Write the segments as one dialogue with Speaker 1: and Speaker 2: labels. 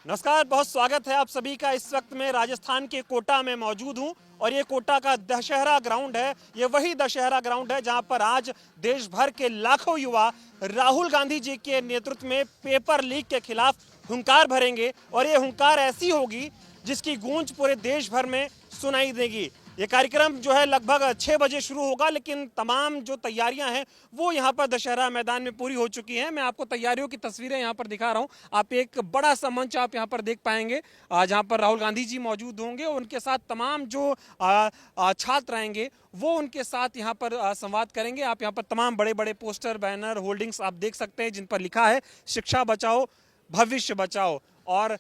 Speaker 1: नमस्कार, बहुत स्वागत है आप सभी का। इस वक्त मैं राजस्थान के कोटा में मौजूद हूं और ये कोटा का दशहरा ग्राउंड है। ये वही दशहरा ग्राउंड है जहां पर आज देश भर के लाखों युवा राहुल गांधी जी के नेतृत्व में पेपर लीक के खिलाफ हुंकार भरेंगे और ये हुंकार ऐसी होगी जिसकी गूंज पूरे देश भर में सुनाई देगी। ये कार्यक्रम जो है लगभग 6 बजे शुरू होगा, लेकिन तमाम जो तैयारियां हैं वो यहाँ पर दशहरा मैदान में पूरी हो चुकी हैं। मैं आपको तैयारियों की तस्वीरें यहाँ पर दिखा रहा हूँ। आप एक बड़ा सा मंच आप यहाँ पर देख पाएंगे जहाँ पर राहुल गांधी जी मौजूद होंगे और उनके साथ तमाम जो छात्र आएंगे वो उनके साथ यहाँ पर संवाद करेंगे। आप यहाँ पर तमाम बड़े बड़े पोस्टर, बैनर, होल्डिंग्स आप देख सकते हैं जिन पर लिखा है शिक्षा बचाओ भविष्य बचाओ और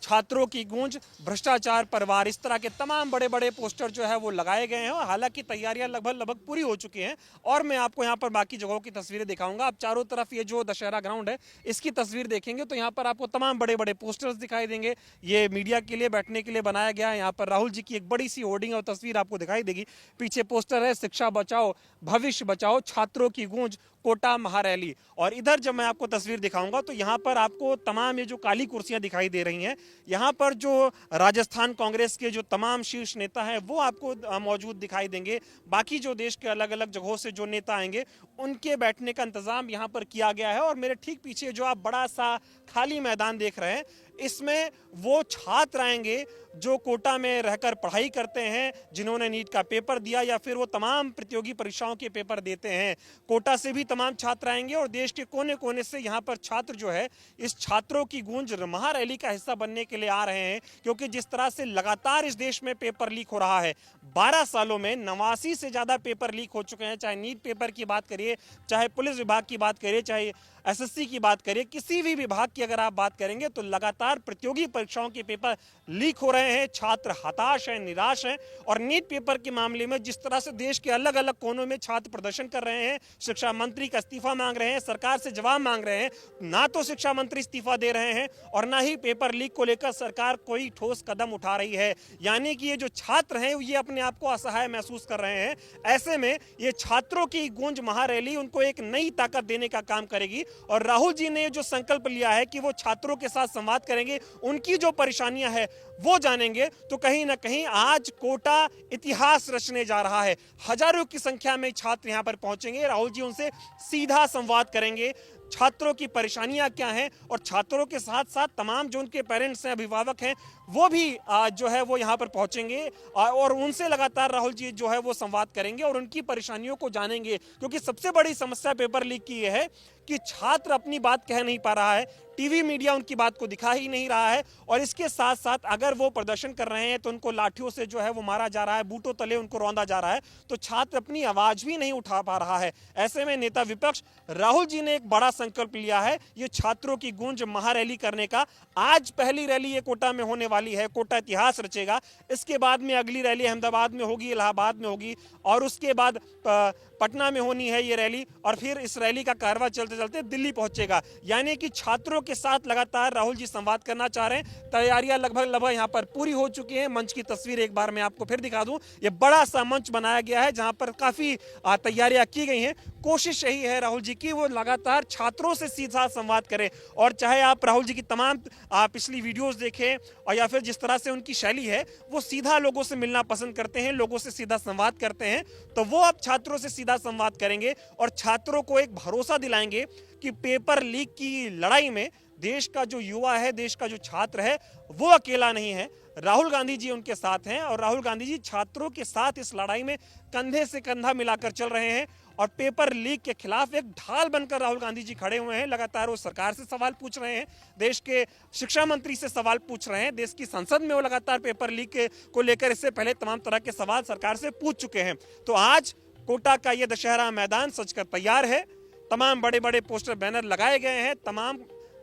Speaker 1: छात्रों की गूंज भ्रष्टाचार पर वार। इस तरह के तमाम बड़े बड़े पोस्टर जो है वो लगाए गए हैं और हालांकि तैयारियां लगभग पूरी हो चुकी हैं। और मैं आपको यहां पर बाकी जगहों की तस्वीरें दिखाऊंगा। आप चारों तरफ ये जो दशहरा ग्राउंड है इसकी तस्वीर देखेंगे तो यहाँ पर आपको तमाम बड़े बड़े पोस्टर्स दिखाई देंगे। ये मीडिया के लिए बैठने के लिए बनाया गया है। यहाँ पर राहुल जी की एक बड़ी सी होर्डिंग और तस्वीर आपको दिखाई देगी। पीछे पोस्टर है शिक्षा बचाओ भविष्य बचाओ छात्रों की गूंज कोटा महारैली। और इधर जब मैं आपको तस्वीर दिखाऊंगा तो यहाँ पर आपको तमाम ये जो काली कुर्सियां दिखाई दे रही हैं, यहाँ पर जो राजस्थान कांग्रेस के जो तमाम शीर्ष नेता हैं वो आपको मौजूद दिखाई देंगे। बाकी जो देश के अलग अलग जगहों से जो नेता आएंगे उनके बैठने का इंतजाम यहाँ पर किया गया है। और मेरे ठीक पीछे जो आप बड़ा सा खाली मैदान देख रहे हैं इसमें वो छात्र आएंगे जो कोटा में रहकर पढ़ाई करते हैं, जिन्होंने नीट का पेपर दिया या फिर वो तमाम प्रतियोगी परीक्षाओं के पेपर देते हैं। कोटा से भी तमाम छात्र आएंगे और देश के कोने कोने से यहाँ पर छात्र जो है इस छात्रों की गूंज महारैली का हिस्सा बनने के लिए आ रहे हैं। क्योंकि जिस तरह से लगातार इस देश में पेपर लीक हो रहा है, 12 सालों में 89 से ज़्यादा पेपर लीक हो चुके हैं। चाहे नीट पेपर की बात करिए, चाहे पुलिस विभाग की बात करिए, चाहे एसएससी की बात करिए, किसी भी विभाग की अगर आप बात करेंगे तो लगातार प्रतियोगी परीक्षाओं के पेपर लीक हो रहे हैं। छात्र हताश हैं, निराश हैं। और नीट पेपर के मामले में जिस तरह से देश के अलग अलग कोनों में छात्र प्रदर्शन कर रहे हैं, शिक्षा मंत्री का इस्तीफा मांग रहे हैं, सरकार से जवाब मांग रहे हैं, ना तो शिक्षा मंत्री इस्तीफा दे रहे हैं और ना ही पेपर लीक को लेकर सरकार कोई ठोस कदम उठा रही है। यानी कि ये जो छात्र हैं ये अपने आप को असहाय महसूस कर रहे हैं। ऐसे में ये छात्रों की गूंज महारैली उनको एक नई ताकत देने का काम करेगी। और राहुल जी ने जो संकल्प लिया है कि वो छात्रों के साथ संवाद करेंगे, उनकी जो परेशानियां हैं वो जानेंगे, तो कहीं ना कहीं आज कोटा इतिहास रचने जा रहा है। हजारों की संख्या में छात्र यहां पर पहुंचेंगे। राहुल जी उनसे सीधा संवाद करेंगे, छात्रों की परेशानियां क्या हैं और छात्रों के साथ साथ तमाम जो उनके पेरेंट्स हैं, अभिभावक हैं, वो भी जो है वो यहाँ पर पहुंचेंगे और उनसे लगातार राहुल जी जो है वो संवाद करेंगे और उनकी परेशानियों को जानेंगे। क्योंकि सबसे बड़ी समस्या पेपर लीक की ये है कि छात्र अपनी बात कह नहीं पा रहा है, टीवी मीडिया उनकी बात को दिखा ही नहीं रहा है और इसके साथ साथ अगर वो प्रदर्शन कर रहे हैं तो उनको लाठियों से जो है वो मारा जा रहा है, बूटों तले उनको रौंदा जा रहा है, तो छात्र अपनी आवाज भी नहीं उठा पा रहा है। ऐसे में नेता विपक्ष राहुल जी ने एक बड़ा संकल्प लिया है, ये छात्रों की गूंज महारैली करने का। आज पहली रैली ये कोटा में होने वाली है, कोटा इतिहास रचेगा। इसके बाद में अगली रैली अहमदाबाद में होगी, इलाहाबाद में होगी और उसके बाद पटना में होनी है ये रैली और फिर इस रैली का कारवां चलते चलते दिल्ली पहुंचेगा। यानी कि छात्रों के साथ लगातार राहुल जी संवाद करना चाह रहे हैं। तैयारियां लगभग यहाँ पर पूरी हो चुकी हैं। मंच की तस्वीर एक बार मैं आपको फिर दिखा दूं। ये बड़ा सा मंच बनाया गया है जहां पर काफी तैयारियां की गई हैं। कोशिश यही है राहुल जी की वो लगातार छात्रों से सीधा संवाद करें। और चाहे आप राहुल जी की तमाम पिछली वीडियोस देखें और या फिर जिस तरह से उनकी शैली है, वो सीधा लोगों से मिलना पसंद करते हैं, लोगों से सीधा संवाद करते हैं, तो वो अब छात्रों से सीधा संवाद करेंगे और छात्रों को एक भरोसा दिलाएंगे कि पेपर लीक की लड़ाई में देश का जो युवा है, देश का जो छात्र है, वो अकेला नहीं है। राहुल गांधी जी उनके साथ हैं और राहुल गांधी जी छात्रों के साथ इस लड़ाई में कंधे से कंधा मिलाकर चल रहे हैं और पेपर लीक के खिलाफ एक ढाल बनकर राहुल गांधी जी खड़े हुए हैं। लगातार वो सरकार से सवाल पूछ रहे हैं, देश के शिक्षा मंत्री से सवाल पूछ रहे हैं, देश की संसद में वो लगातार पेपर लीक को लेकर इससे पहले तमाम तरह के सवाल सरकार से पूछ चुके हैं। तो आज कोटा का ये दशहरा मैदान सजकर तैयार है। तमाम बड़े बड़े पोस्टर, बैनर लगाए गए हैं। तमाम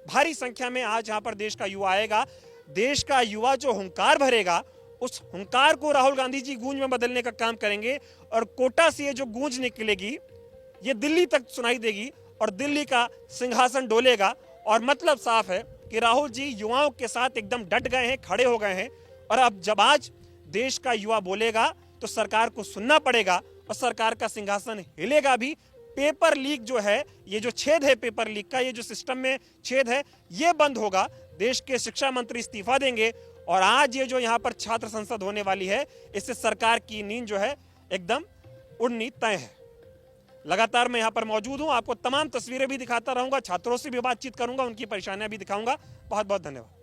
Speaker 1: भारी संख्या में आज यहाँ पर देश का युवा आएगा। देश का युवा जो हुंकार भरेगा, उस हुंकार को राहुल गांधी जी गूंज में बदलने का काम करेंगे और कोटा से ये जो गूंज निकलेगी ये दिल्ली तक सुनाई देगी और दिल्ली का सिंहासन डोलेगा। और मतलब साफ है कि राहुल जी युवाओं के साथ एकदम डट गए हैं, खड़े हो गए हैं। और अब जब आज देश का युवा बोलेगा तो सरकार को सुनना पड़ेगा और सरकार का सिंहासन हिलेगा भी। पेपर लीक जो है, ये जो छेद है पेपर लीक का, ये जो सिस्टम में छेद है, ये बंद होगा। देश के शिक्षा मंत्री इस्तीफा देंगे और आज ये जो यहाँ पर छात्र संसद होने वाली है, इससे सरकार की नींद जो है एकदम उड़नी तय है। लगातार मैं यहाँ पर मौजूद हूँ, आपको तमाम तस्वीरें भी दिखाता रहूंगा, छात्रों से भी बातचीत करूंगा, उनकी परेशानियां भी दिखाऊंगा। बहुत बहुत धन्यवाद।